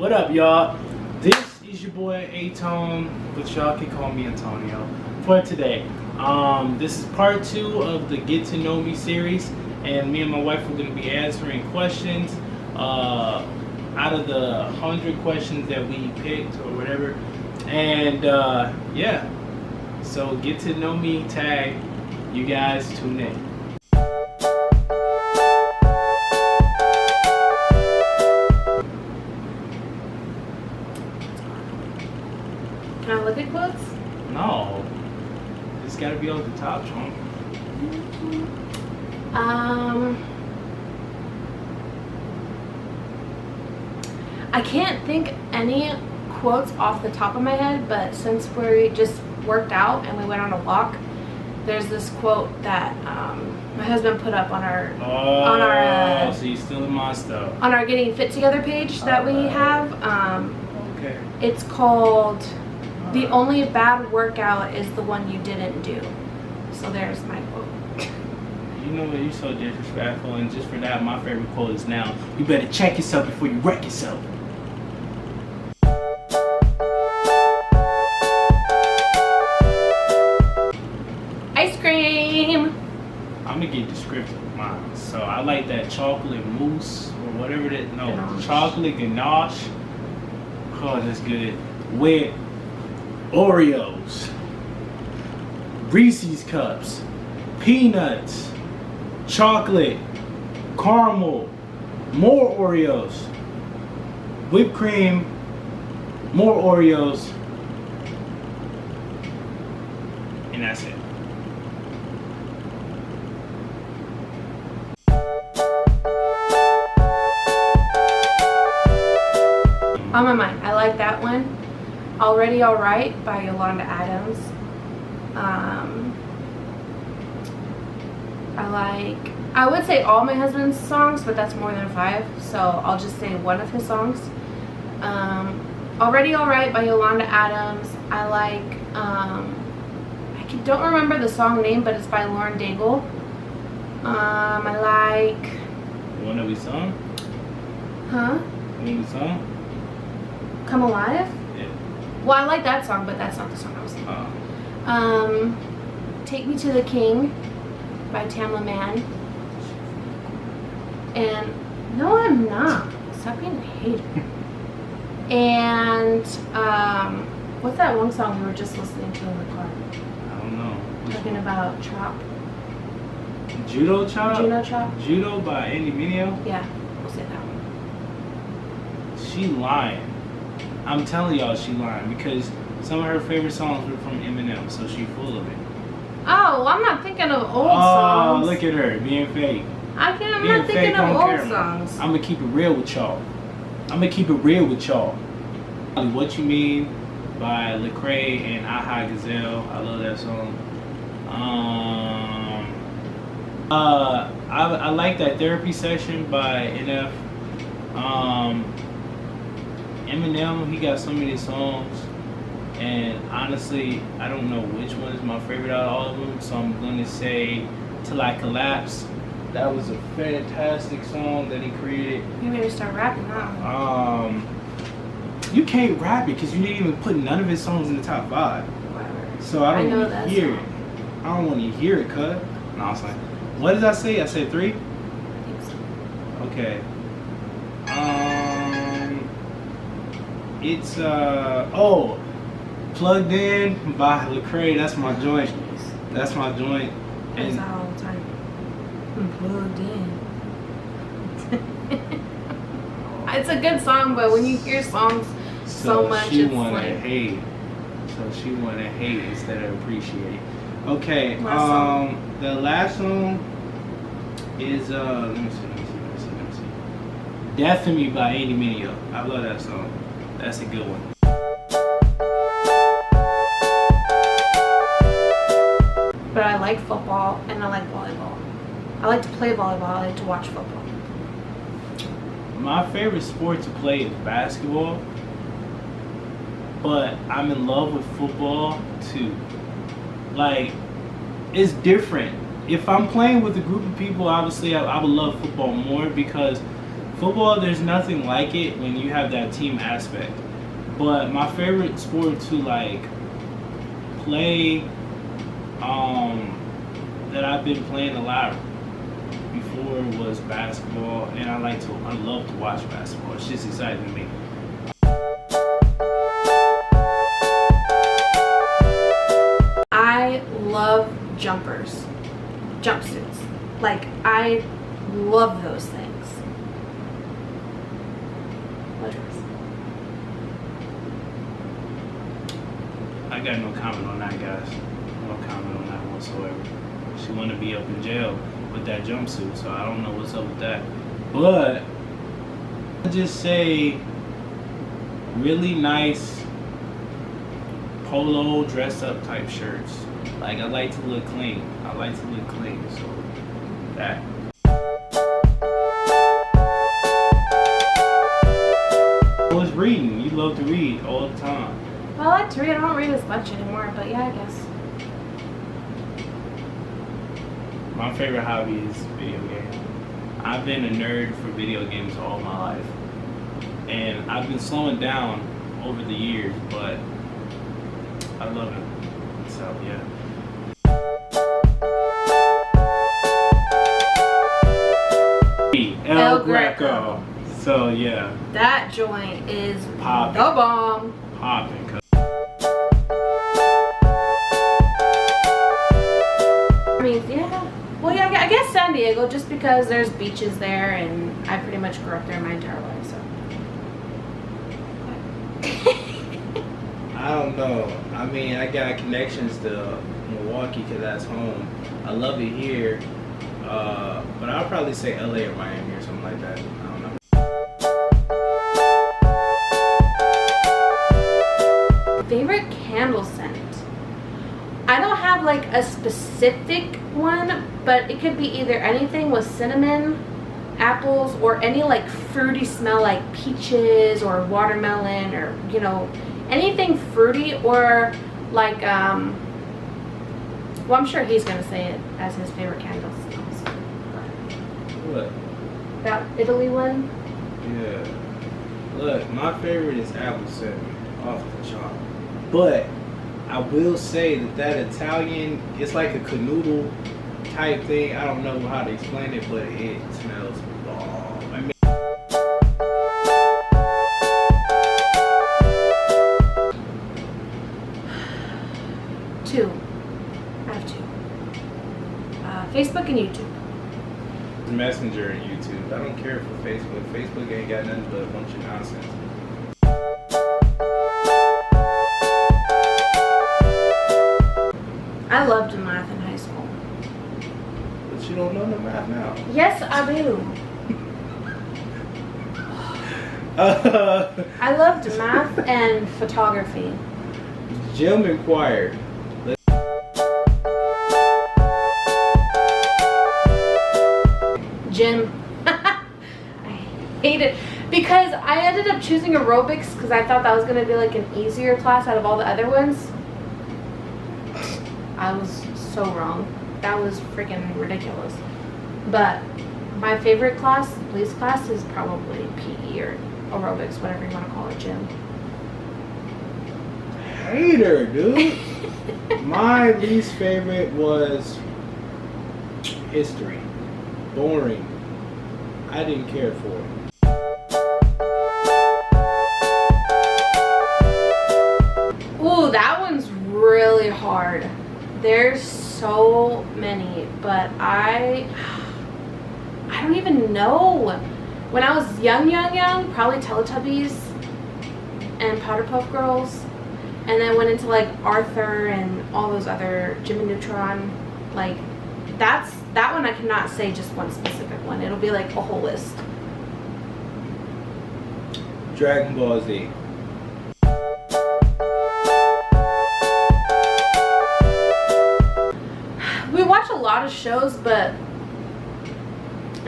What up, y'all? This is your boy Atone, but y'all can call me Antonio for today. This is part 2 of the Get to Know Me series, and me and my wife are going to be answering questions out of the 100 questions that we picked or whatever. And yeah, so Get to Know Me tag. You guys tune in. Can I look at quotes? No, it's got to be off the top, Sean. I can't think any quotes off the top of my head, but since we just worked out and we went on a walk, there's this quote that my husband put up on our so you stealing my stuff on our Getting Fit Together page that we have. Okay. It's called "The only bad workout is the one you didn't do." So there's my quote. You know what? You're so disrespectful, and just for that, my favorite quote is now: "You better check yourself before you wreck yourself." Ice cream. I'm gonna get descriptive with mine. So I like that chocolate mousse or whatever that. No, Ganache. chocolate ganache. Oh, that's good. With Oreos, Reese's cups, peanuts, chocolate, caramel, more Oreos, whipped cream, more Oreos, and that's it. On my mind, I like that one. Already Alright by Yolanda Adams. I would say all my husband's songs, but that's more than 5, so I'll just say one of his songs. Already Alright by Yolanda Adams. I like, don't remember the song name, but it's by Lauren Daigle. I like... The one that we sung? Huh? The one we sung? Come Alive? Yeah. Well, I like that song, but that's not the song I was thinking. Take Me to the King by Tamla Mann. And no, I'm not. Stop being a hater. And what's that one song we were just listening to in the car? I don't know. Which Talking one? about Chop. Judo Chop? Juno Chop? Judo by Andy Mineo? Yeah, we'll say that one. She lying. I'm telling y'all she lying because some of her favorite songs were from Eminem, so she full of it. Oh, well, I'm not thinking of old songs. Oh, look at her being fake. I'm Being not thinking fake of on old camera. songs. I'm gonna keep it real with y'all. What You Mean by Lecrae and Aha Gazelle. I love that song. I like that Therapy Session by NF. Eminem, he got so many songs, and honestly, I don't know which one is my favorite out of all of them, so I'm gonna say Till I Collapse. That was a fantastic song that he created. You made me start rapping now. You can't rap it because you didn't even put none of his songs in the top 5. Whatever. So I don't know want that to hear song. it. I don't want to hear it, cuz. No, I was like, what did I say? I said 3? I think so. Okay. It's Plugged In by Lecrae. That's my joint. That's my joint. I use And that all the time. I'm plugged in. It's a good song, but when you hear songs so much, she it's wanna like... hate. So she wanna hate instead of appreciate. Okay. Last song. The last song is let me see. Death to Me by Andy Mineo. I love that song. That's a good one. But I like football and I like volleyball. I like to play volleyball. I like to watch football. My favorite sport to play is basketball, but I'm in love with football too. Like, it's different. If I'm playing with a group of people, obviously I would love football more because Football, there's nothing like it when you have that team aspect. But my favorite sport to like play, that I've been playing a lot before was basketball, and I love to watch basketball. It's just exciting to me. I love jumpers, jumpsuits. Like, I love those things. What else? I got no comment on that, guys. No comment on that whatsoever. She want to be up in jail with that jumpsuit, so I don't know what's up with that. But I'll just say really nice polo dress up type shirts. Like, I like to look clean. So that. I was reading. You love to read all the time. Well, I like to read. I don't read as much anymore, but yeah, I guess. My favorite hobby is video games. I've been a nerd for video games all my life. And I've been slowing down over the years, but I love it. So, yeah. El Greco. So, yeah. That joint is Poppin'. the bomb. Popping. I mean, yeah. Well, yeah, I guess San Diego, just because there's beaches there, and I pretty much grew up there my entire life, so. I don't know. I mean, I got connections to Milwaukee because that's home. I love it here. But I'll probably say LA or Miami or something like that. I don't know. Favorite candle scent? I don't have like a specific one, but it could be either anything with cinnamon, apples, or any like fruity smell like peaches or watermelon, or you know, anything fruity, or like well, I'm sure he's gonna say it as his favorite candle smells. What? That Italy one? Yeah. Look, my favorite is apple cinnamon, off the chart. But I will say that Italian, it's like a canoodle type thing. I don't know how to explain it, but it smells bomb. I mean, Two. I have two. Facebook and YouTube. Messenger and YouTube. I don't care for Facebook. Facebook ain't got nothing but a bunch of nonsense. I loved math in high school. But you don't know no math now. Yes, I do. I loved math and photography. Jim inquired. Gym. I hate it because I ended up choosing aerobics because I thought that was going to be like an easier class out of all the other ones. I was so wrong. That was freaking ridiculous. But my favorite class, least class, is probably PE or aerobics, whatever you want to call it, gym. Hater, dude. My least favorite was history. Boring. I didn't care for it. Ooh, that one's really hard. There's so many, but I don't even know. When I was young, probably Teletubbies and Powder Puff Girls, and then went into like Arthur and all those other Jimmy Neutron. Like that one I cannot say just one specific one. It'll be like a whole list. Dragon Ball Z. We watch a lot of shows, and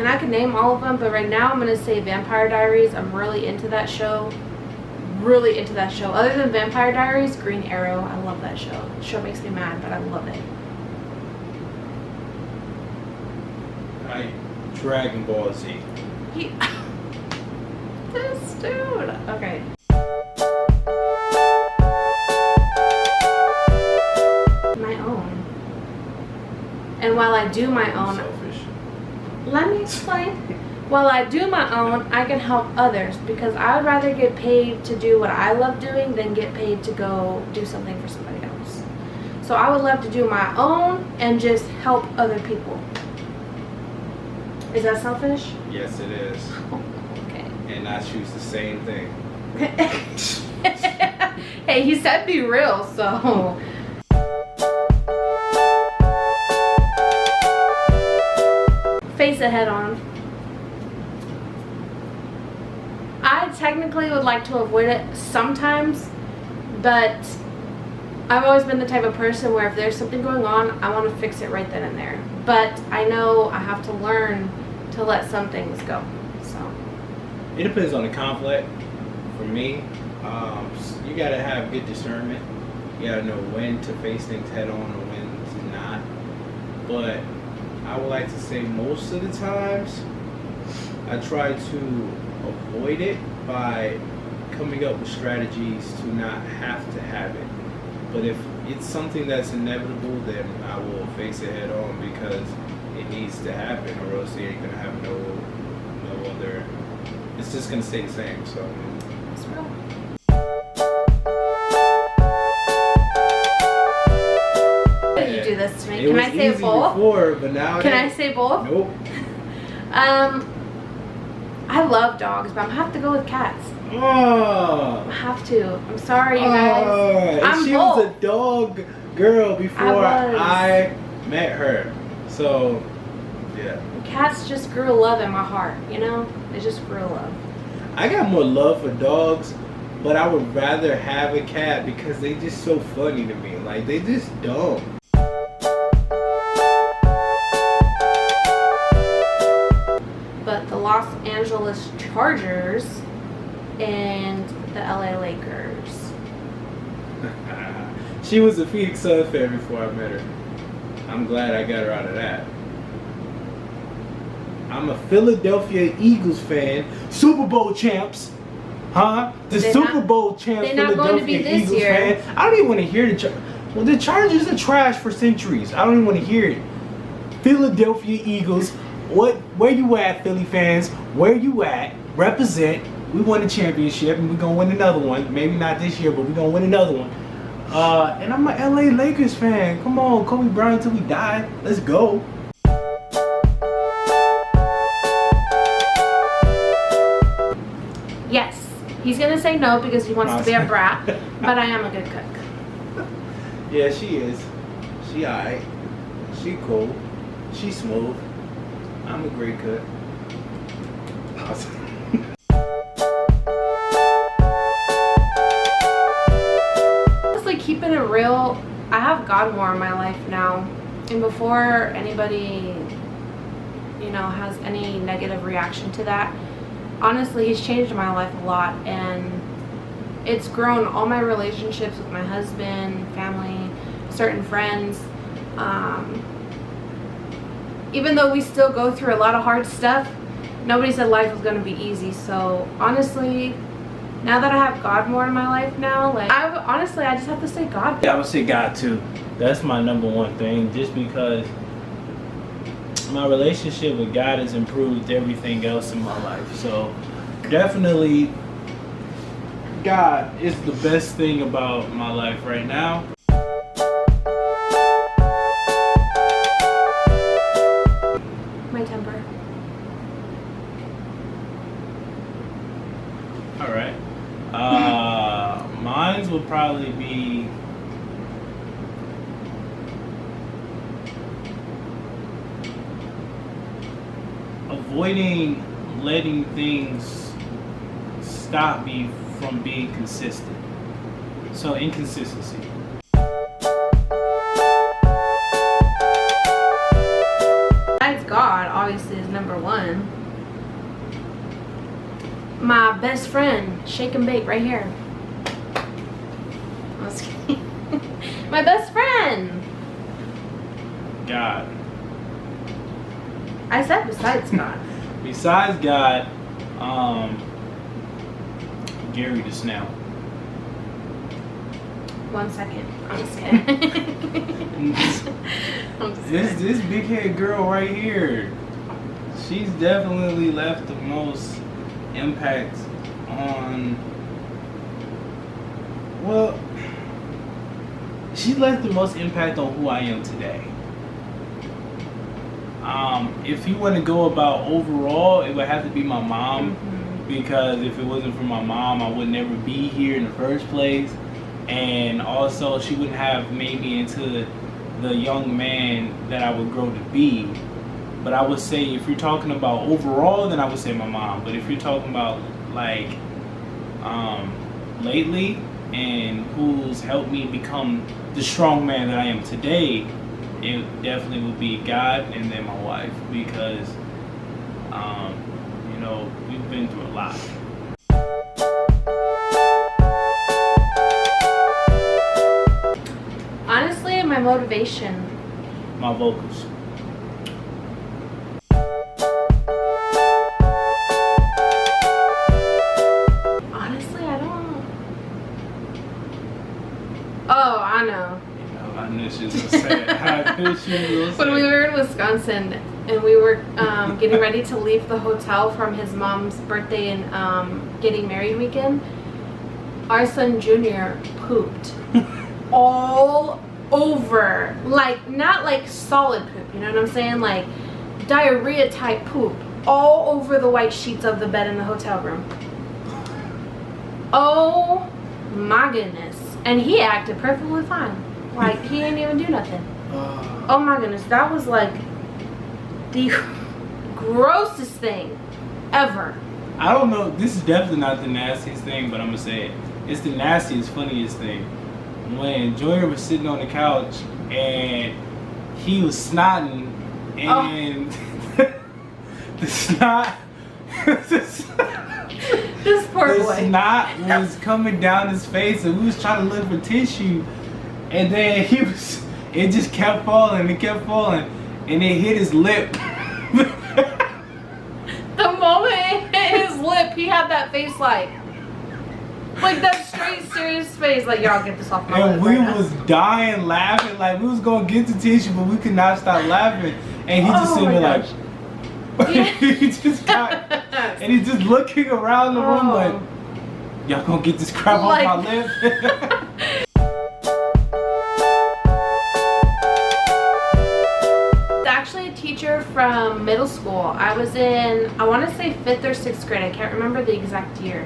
I could name all of them, but right now I'm going to say Vampire Diaries. I'm really into that show. Really into that show. Other than Vampire Diaries, Green Arrow. I love that show. The show makes me mad, but I love it. Dragon Ball Z. Dude, okay. My own. And while I do my own, Selfish. let me explain. While I do my own, I can help others because I would rather get paid to do what I love doing than get paid to go do something for somebody else. So I would love to do my own and just help other people. Is that selfish? Yes, it is. Okay. And I choose the same thing. Hey, he said be real, so. Face it head on. I technically would like to avoid it sometimes, but I've always been the type of person where if there's something going on, I want to fix it right then and there. But I know I have to learn to let some things go. So It depends on the conflict. For me, you gotta have good discernment. You gotta know when to face things head on and when to not. But I would like to say most of the times, I try to avoid it by coming up with strategies to not have to have it. But if it's something that's inevitable, then I will face it head on because it needs to happen, or else you ain't gonna have no other. It's just gonna stay the same. So it's real. You do this to me. Can I say both? Before, but now Can I say both? Nope. I love dogs, but I'm gonna have to go with cats. Oh. I have to. I'm sorry, you guys. I'm she both. was a dog girl before I met her. So, yeah. Cats just grew love in my heart, you know? They just grew love. I got more love for dogs, but I would rather have a cat because they just so funny to me. Like, they just dumb. But the Los Angeles Chargers and the LA Lakers. She was a Phoenix Suns fan before I met her. I'm glad I got her out of that. I'm a Philadelphia Eagles fan. Super Bowl champs. Huh? The Super Bowl champs they're not going to be Philadelphia this Eagles year. fan. I don't even want to hear well, the Chargers are trash for centuries. I don't even want to hear it. Philadelphia Eagles. Where you at, Philly fans? Where you at? Represent. We won the championship and we're going to win another one. Maybe not this year, but we're going to win another one. And I'm a LA Lakers fan. Come on, Kobe Bryant till we die. Let's go. Yes, he's gonna say no because he wants to be a brat, but I am a good cook. Yeah, she is. She alright. She cool. She smooth. I'm a great cook. Awesome. Honestly, keeping it real, I have God more in my life now. And before anybody, has any negative reaction to that, honestly, he's changed my life a lot. And it's grown all my relationships with my husband, family, certain friends. Even though we still go through a lot of hard stuff, nobody said life was going to be easy. So honestly, now that I have God more in my life now, I just have to say God. Yeah, I would say God too. That's my number one thing, just because my relationship with God has improved everything else in my life. So definitely God is the best thing about my life right now. My temper. Alright. Mine would probably be avoiding letting things stop me from being consistent. So inconsistency. Besides God, obviously, is number one. My best friend, shake and bake right here. I was kidding. My best friend. God. I said besides God. Besides God, Gary the Snail. 1 second. I'm just kidding. I'm just kidding. This big head girl right here, she's definitely left the most impact on. Well, she left the most impact on who I am today. If you want to go about overall, it would have to be my mom, because if it wasn't for my mom, I would never be here in the first place, and also she wouldn't have made me into the young man that I would grow to be. But I would say, if you're talking about overall, then I would say my mom. But if you're talking about like lately and who's helped me become the strong man that I am today, it definitely would be God and then my wife, because you know, we've been through a lot. Honestly, my motivation. My vocals. Honestly, I don't. Oh, I know. I knew she was gonna say it. I knew she was gonna say When we were in Wisconsin and we were getting ready to leave the hotel from his mom's birthday and getting married weekend, our son Junior pooped all over. Like, not like solid poop, you know what I'm saying? Like diarrhea type poop all over the white sheets of the bed in the hotel room. Oh my goodness. And he acted perfectly fine. Like, he didn't even do nothing. Oh my goodness, that was like the grossest thing ever. I don't know, this is definitely not the nastiest thing, but I'm gonna say it. It's the nastiest, funniest thing. When Junior was sitting on the couch and he was snotting, and the snot, this poor the boy. snot was coming down his face, and we was trying to look for tissue, and then it just kept falling, and it hit his lip. The moment it hit his lip, he had that face like that straight serious face, like, y'all get this off my lip. And we right was dying laughing, like we was gonna get the tissue, but we could not stop laughing. And he just sitting there like, he just got, and he's just looking around the room like, y'all gonna get this crap off my lip? It's actually a teacher from middle school. I was in, I want to say 5th or 6th grade. I can't remember the exact year.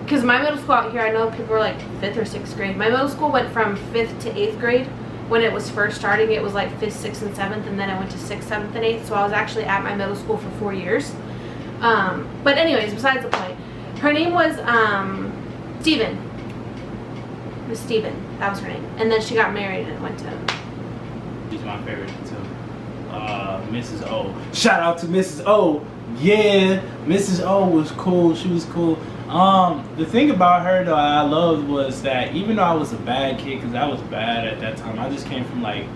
Because my middle school out here, I know people are like 5th or 6th grade. My middle school went from 5th to 8th grade. When it was first starting, it was like 5th, 6th, and 7th, and then I went to 6th, 7th, and 8th. So I was actually at my middle school for 4 years. But anyways, besides the point, her name was Steven. Miss Steven, that was her name. And then she got married and went to. She's my favorite too. Mrs. O. Shout out to Mrs. O. Yeah, Mrs. O was cool. She was cool. The thing about her though I loved was that even though I was a bad kid, because I was bad at that time, I just came from like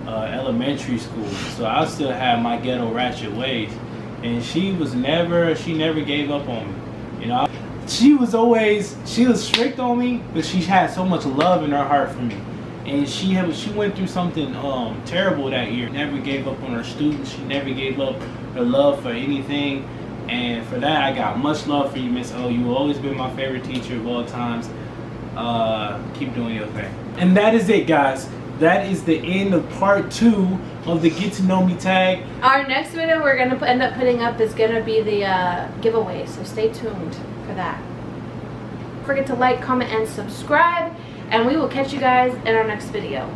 elementary school, so I still had my ghetto ratchet ways, and she never gave up on me. You know, she was strict on me, but she had so much love in her heart for me. And she went through something terrible that year. Never gave up on her students. She never gave up her love for anything. And for that, I got much love for you, Miss O. You will always been my favorite teacher of all times. Keep doing your thing. And that is it, guys. That is the end of part 2 of the Get to Know Me tag. Our next video we're going to end up putting up is going to be the giveaway. So stay tuned for that. Don't forget to like, comment, and subscribe. And we will catch you guys in our next video.